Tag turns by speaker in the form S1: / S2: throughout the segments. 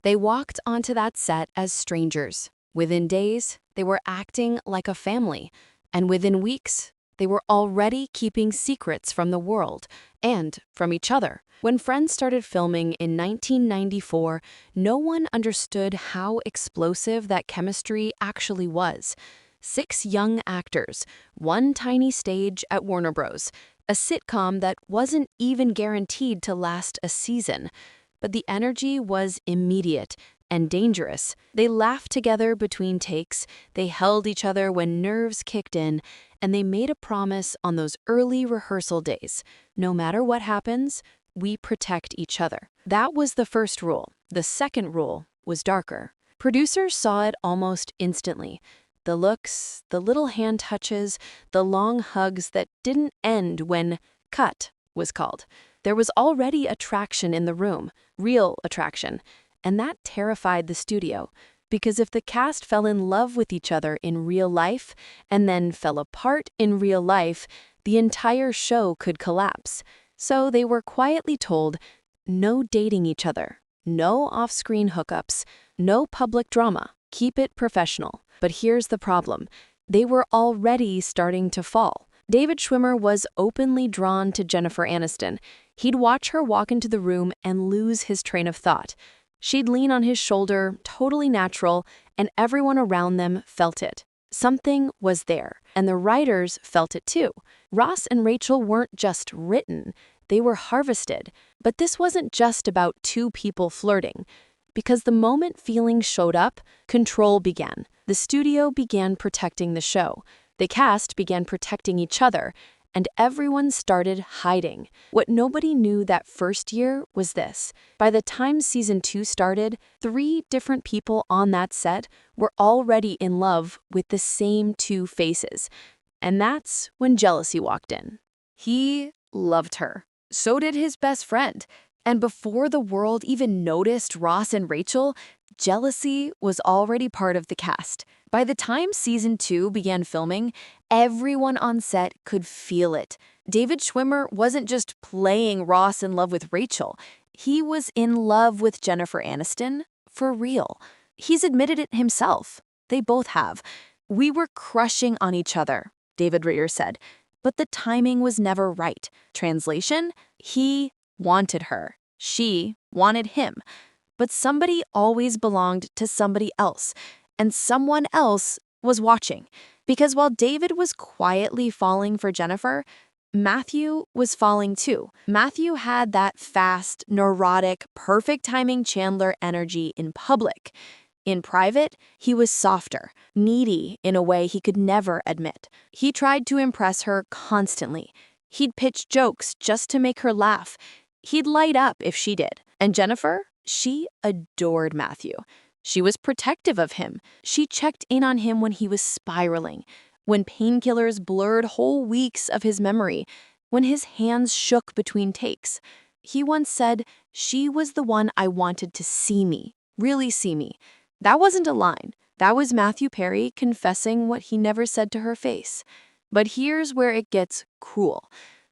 S1: They walked onto that set as strangers. Within days, they were acting like a family, and within weeks, they were already keeping secrets from the world and from each other. When Friends started filming in 1994, no one understood how explosive that chemistry actually was. 6 young actors, one tiny stage at Warner Bros., a sitcom that wasn't even guaranteed to last a season. But the energy was immediate and dangerous. They laughed together between takes, they held each other when nerves kicked in, and they made a promise on those early rehearsal days. No matter what happens, we protect each other. That was the first rule. The second rule was darker. Producers saw it almost instantly. The looks, the little hand touches, the long hugs that didn't end when cut was called. There was already attraction in the room, real attraction, and that terrified the studio, because if the cast fell in love with each other in real life and then fell apart in real life, the entire show could collapse. So they were quietly told, no dating each other, no off-screen hookups, no public drama, keep it professional. But here's the problem. They were already starting to fall. David Schwimmer was openly drawn to Jennifer Aniston. He'd watch her walk into the room and lose his train of thought. She'd lean on his shoulder, totally natural, and everyone around them felt it. Something was there, and the writers felt it too. Ross and Rachel weren't just written, they were harvested. But this wasn't just about 2 people flirting. Because the moment feelings showed up, control began. The studio began protecting the show. The cast began protecting each other, and everyone started hiding. What nobody knew that first year was this. By the time season 2 started, 3 different people on that set were already in love with the same 2 faces. And that's when jealousy walked in. He loved her. So did his best friend. And before the world even noticed Ross and Rachel, jealousy was already part of the cast. By the time season 2 began filming, everyone on set could feel it. David Schwimmer wasn't just playing Ross in love with Rachel. He was in love with Jennifer Aniston for real. He's admitted it himself. They both have. We were crushing on each other, David Ritter said. But the timing was never right. Translation? He wanted her. She wanted him. But somebody always belonged to somebody else, and someone else was watching. Because while David was quietly falling for Jennifer, Matthew was falling too. Matthew had that fast, neurotic, perfect timing Chandler energy in public. In private, he was softer, needy in a way he could never admit. He tried to impress her constantly. He'd pitch jokes just to make her laugh. He'd light up if she did. And Jennifer, she adored Matthew. She was protective of him. She checked in on him when he was spiraling, when painkillers blurred whole weeks of his memory, when his hands shook between takes. He once said, "She was the one I wanted to see me, really see me." That wasn't a line. That was Matthew Perry confessing what he never said to her face. But here's where it gets cruel.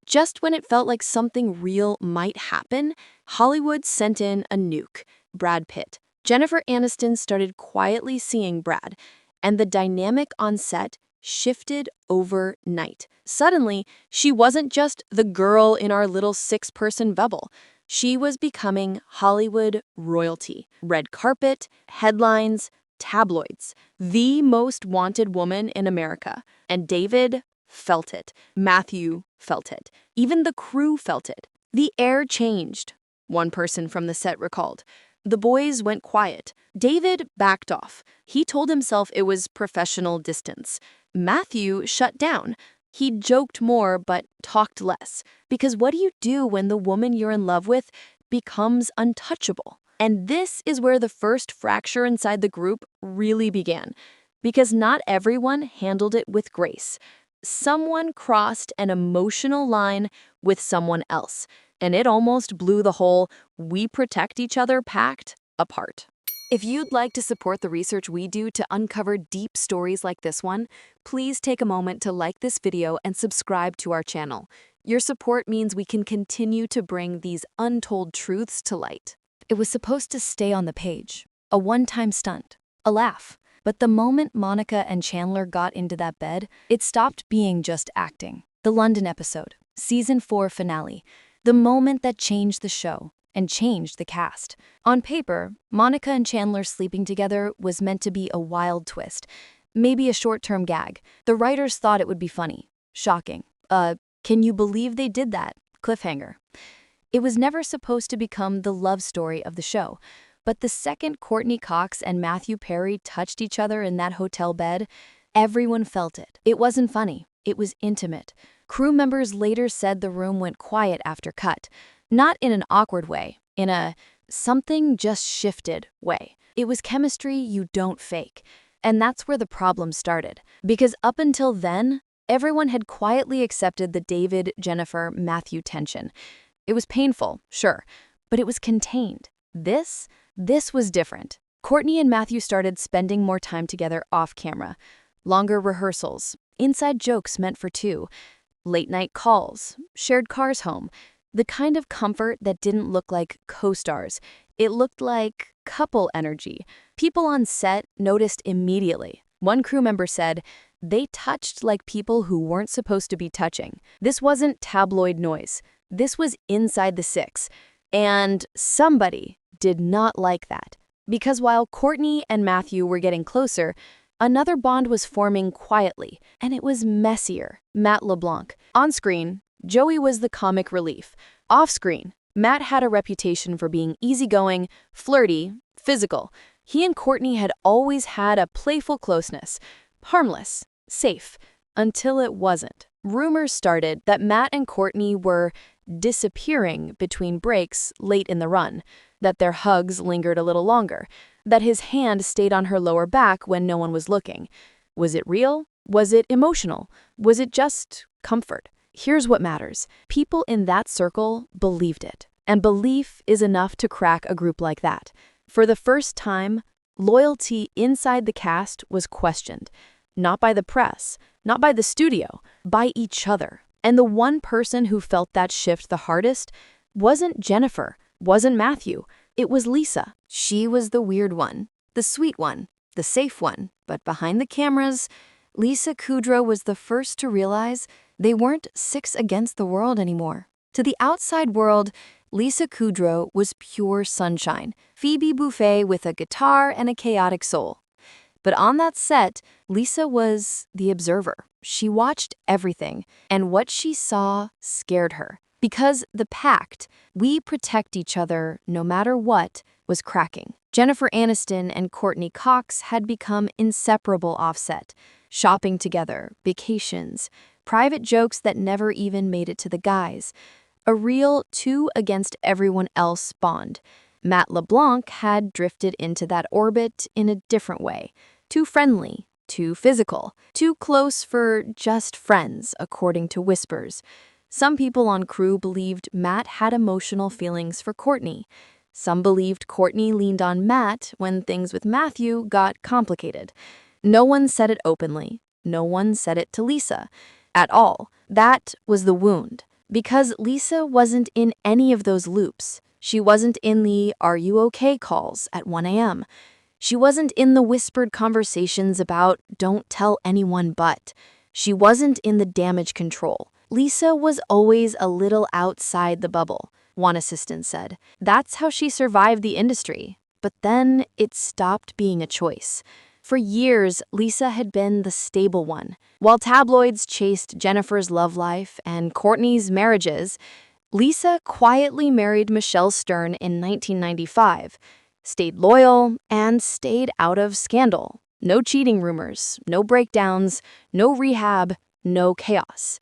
S1: Just when it felt like something real might happen, Hollywood sent in a nuke, Brad Pitt. Jennifer Aniston started quietly seeing Brad, and the dynamic on set shifted overnight. Suddenly, she wasn't just the girl in our little 6-person bubble. She was becoming Hollywood royalty. Red carpet, headlines, tabloids. The most wanted woman in America. And David felt it. Matthew felt it. Even the crew felt it. The air changed, one person from the set recalled. The boys went quiet. David backed off. He told himself it was professional distance. Matthew shut down. He joked more but talked less. Because what do you do when the woman you're in love with becomes untouchable? And this is where the first fracture inside the group really began. Because not everyone handled it with grace. Someone crossed an emotional line with someone else, and it almost blew the whole "we protect each other" pact apart. If you'd like to support the research we do to uncover deep stories like this one, please take a moment to like this video and subscribe to our channel. Your support means we can continue to bring these untold truths to light.
S2: It was supposed to stay on the page. A one-time stunt. A laugh. But the moment Monica and Chandler got into that bed, it stopped being just acting. The London episode, season 4 finale. The moment that changed the show and changed the cast. On paper, Monica and Chandler sleeping together was meant to be a wild twist. Maybe a short-term gag. The writers thought it would be funny. Shocking. Can you believe they did that? Cliffhanger. It was never supposed to become the love story of the show. But the second Courteney Cox and Matthew Perry touched each other in that hotel bed, everyone felt it. It wasn't funny. It was intimate. Crew members later said the room went quiet after cut. Not in an awkward way, in a something just shifted way. It was chemistry you don't fake. And that's where the problem started. Because up until then, everyone had quietly accepted the David, Jennifer, Matthew tension. It was painful, sure, but it was contained. This was different. Courteney and Matthew started spending more time together off camera. Longer rehearsals, inside jokes meant for two, late-night calls, shared cars home. The kind of comfort that didn't look like co-stars. It looked like couple energy. People on set noticed immediately. One crew member said, "They touched like people who weren't supposed to be touching." This wasn't tabloid noise. This was inside the six. And somebody did not like that. Because while Courteney and Matthew were getting closer, another bond was forming quietly, and it was messier. Matt LeBlanc. On screen, Joey was the comic relief. Off screen, Matt had a reputation for being easygoing, flirty, physical. He and Courteney had always had a playful closeness. Harmless, safe, until it wasn't. Rumors started that Matt and Courteney were disappearing between breaks late in the run, that their hugs lingered a little longer, that his hand stayed on her lower back when no one was looking. Was it real? Was it emotional? Was it just comfort? Here's what matters. People in that circle believed it, and belief is enough to crack a group like that. For the first time, loyalty inside the cast was questioned. Not by the press, not by the studio, by each other. And the one person who felt that shift the hardest wasn't Jennifer, wasn't Matthew. It was Lisa. She was the weird one, the sweet one, the safe one. But behind the cameras, Lisa Kudrow was the first to realize they weren't six against the world anymore. To the outside world, Lisa Kudrow was pure sunshine, Phoebe Buffay with a guitar and a chaotic soul. But on that set, Lisa was the observer. She watched everything, and what she saw scared her. Because the pact, we protect each other no matter what, was cracking. Jennifer Aniston and Courteney Cox had become inseparable offset. Shopping together, vacations, private jokes that never even made it to the guys. A real two against everyone else bond. Matt LeBlanc had drifted into that orbit in a different way. Too friendly, too physical, too close for just friends, according to whispers. Some people on crew believed Matt had emotional feelings for Courteney. Some believed Courteney leaned on Matt when things with Matthew got complicated. No one said it openly. No one said it to Lisa. At all. That was the wound. Because Lisa wasn't in any of those loops. She wasn't in the "Are you okay?" calls at 1 a.m. She wasn't in the whispered conversations about "don't tell anyone but." She wasn't in the damage control. Lisa was always a little outside the bubble, one assistant said. That's how she survived the industry. But then it stopped being a choice. For years, Lisa had been the stable one. While tabloids chased Jennifer's love life and Courteney's marriages, Lisa quietly married Michelle Stern in 1995. Stayed loyal, and stayed out of scandal. No cheating rumors, no breakdowns, no rehab, no chaos.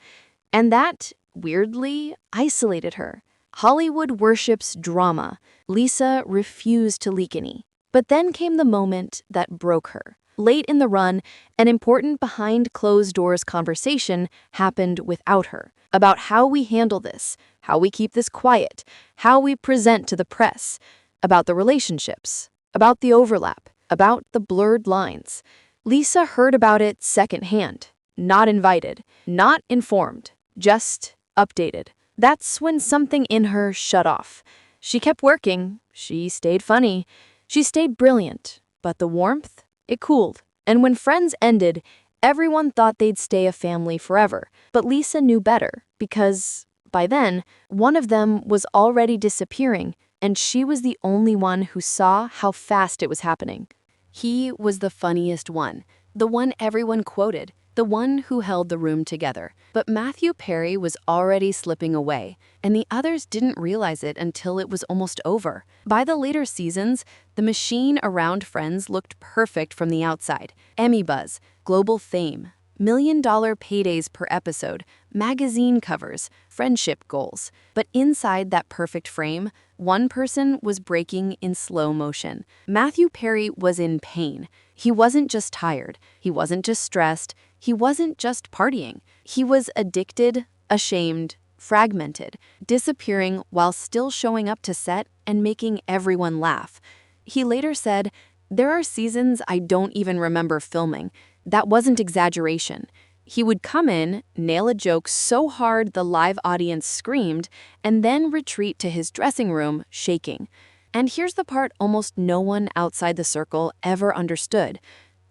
S2: And that, weirdly, isolated her. Hollywood worships drama. Lisa refused to leak any. But then came the moment that broke her. Late in the run, an important behind-closed-doors conversation happened without her. About how we handle this, how we keep this quiet, how we present to the press. About the relationships, about the overlap, about the blurred lines. Lisa heard about it secondhand, not invited, not informed, just updated. That's when something in her shut off. She kept working, she stayed funny, she stayed brilliant, but the warmth, it cooled. And when friends ended, everyone thought they'd stay a family forever. But Lisa knew better, because by then, one of them was already disappearing, and she was the only one who saw how fast it was happening.
S1: He was the funniest one, the one everyone quoted, the one who held the room together. But Matthew Perry was already slipping away, and the others didn't realize it until it was almost over. By the later seasons, the machine around Friends looked perfect from the outside. Emmy buzz, global fame, million-dollar paydays per episode, magazine covers, friendship goals. But inside that perfect frame, one person was breaking in slow motion. Matthew Perry was in pain. He wasn't just tired. He wasn't just stressed. He wasn't just partying. He was addicted, ashamed, fragmented, disappearing while still showing up to set and making everyone laugh. He later said, "There are seasons I don't even remember filming. That wasn't exaggeration." He would come in, nail a joke so hard the live audience screamed, and then retreat to his dressing room, shaking. And here's the part almost no one outside the circle ever understood.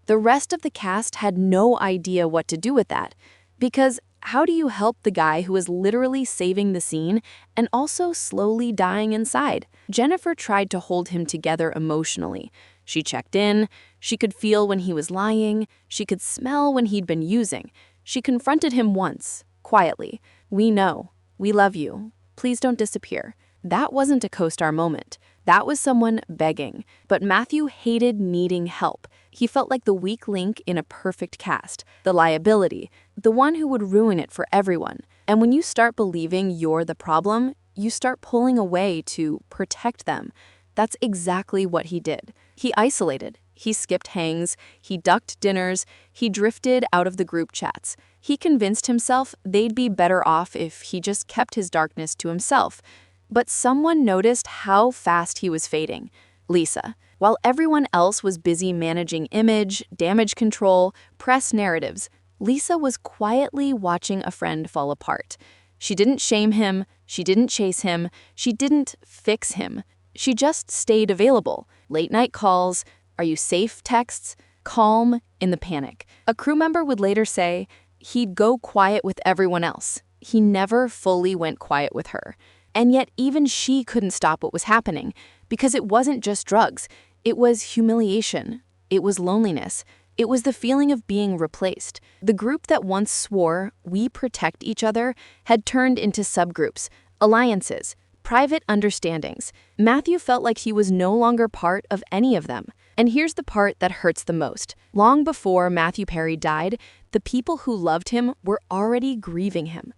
S1: The rest of the cast had no idea what to do with that. Because how do you help the guy who is literally saving the scene and also slowly dying inside? Jennifer tried to hold him together emotionally. She checked in, she could feel when he was lying, she could smell when he'd been using. She confronted him once, quietly. "We know. We love you. Please don't disappear." That wasn't a co-star moment. That was someone begging. But Matthew hated needing help. He felt like the weak link in a perfect cast, the liability, the one who would ruin it for everyone. And when you start believing you're the problem, you start pulling away to protect them. That's exactly what he did. He isolated. He skipped hangs. He ducked dinners. He drifted out of the group chats. He convinced himself they'd be better off if he just kept his darkness to himself. But someone noticed how fast he was fading. Lisa. While everyone else was busy managing image, damage control, press narratives, Lisa was quietly watching a friend fall apart. She didn't shame him. She didn't chase him. She didn't fix him. She just stayed available. Late-night calls, "Are you safe?" texts, calm in the panic. A crew member would later say he'd go quiet with everyone else. He never fully went quiet with her. And yet even she couldn't stop what was happening, because it wasn't just drugs. It was humiliation. It was loneliness. It was the feeling of being replaced. The group that once swore, "We protect each other," had turned into subgroups, alliances, private understandings. Matthew felt like he was no longer part of any of them. And here's the part that hurts the most. Long before Matthew Perry died, the people who loved him were already grieving him.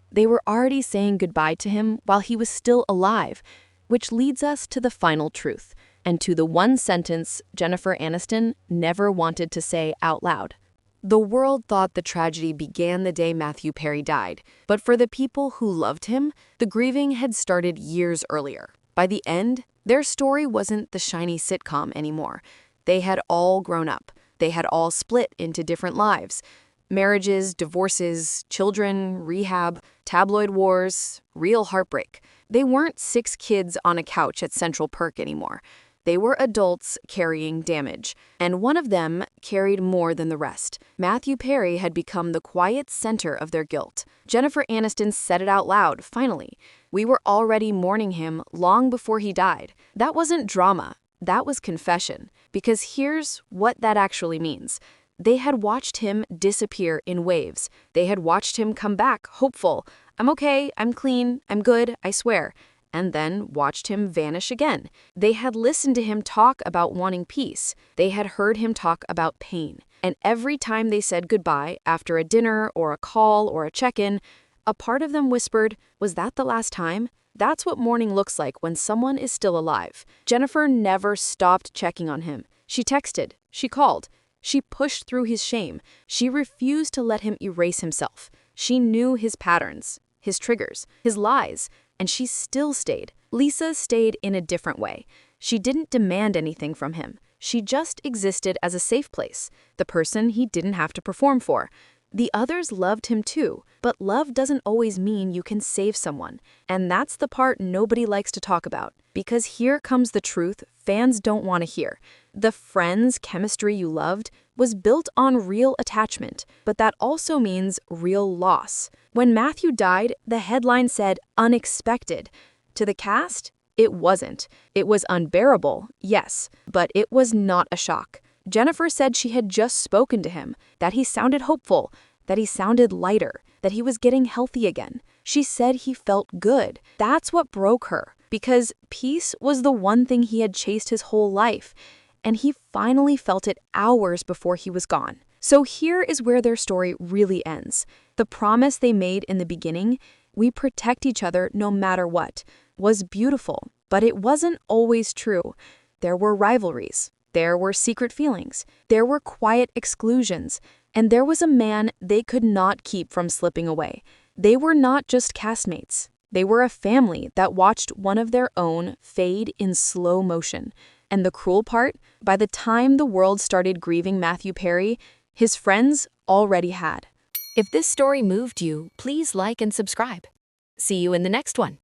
S1: They were already saying goodbye to him while he was still alive, which leads us to the final truth, and to the one sentence Jennifer Aniston never wanted to say out loud. The world thought the tragedy began the day Matthew Perry died, but for the people who loved him, the grieving had started years earlier. By the end, their story wasn't the shiny sitcom anymore. They had all grown up. They had all split into different lives. Marriages, divorces, children, rehab, tabloid wars, real heartbreak. They weren't 6 kids on a couch at Central Perk anymore. They were adults carrying damage, and one of them carried more than the rest. Matthew Perry had become the quiet center of their guilt. Jennifer Aniston said it out loud, finally. "We were already mourning him long before he died." That wasn't drama. That was confession. Because here's what that actually means. They had watched him disappear in waves. They had watched him come back, hopeful. "I'm okay, I'm clean, I'm good, I swear." And then watched him vanish again. They had listened to him talk about wanting peace. They had heard him talk about pain. And every time they said goodbye, after a dinner or a call or a check-in, a part of them whispered, "Was that the last time?" That's what mourning looks like when someone is still alive. Jennifer never stopped checking on him. She texted. She called. She pushed through his shame. She refused to let him erase himself. She knew his patterns, his triggers, his lies, and she still stayed. Lisa stayed in a different way. She didn't demand anything from him. She just existed as a safe place, the person he didn't have to perform for.
S2: The others loved him too, but love doesn't always mean you can save someone. And that's the part nobody likes to talk about. Because here comes the truth fans don't want to hear. The friends' chemistry you loved was built on real attachment, but that also means real loss. When Matthew died, the headline said unexpected. To the cast, it wasn't. It was unbearable, yes, but it was not a shock. Jennifer said she had just spoken to him, that he sounded hopeful, that he sounded lighter, that he was getting healthy again. She said he felt good. That's what broke her, because peace was the one thing he had chased his whole life, and he finally felt it hours before he was gone. So here is where their story really ends. The promise they made in the beginning, we protect each other no matter what, was beautiful, but it wasn't always true. There were rivalries. There were secret feelings, there were quiet exclusions, and there was a man they could not keep from slipping away. They were not just castmates. They were a family that watched one of their own fade in slow motion. And the cruel part, by the time the world started grieving Matthew Perry, his friends already had.
S1: If this story moved you, please like and subscribe. See you in the next one.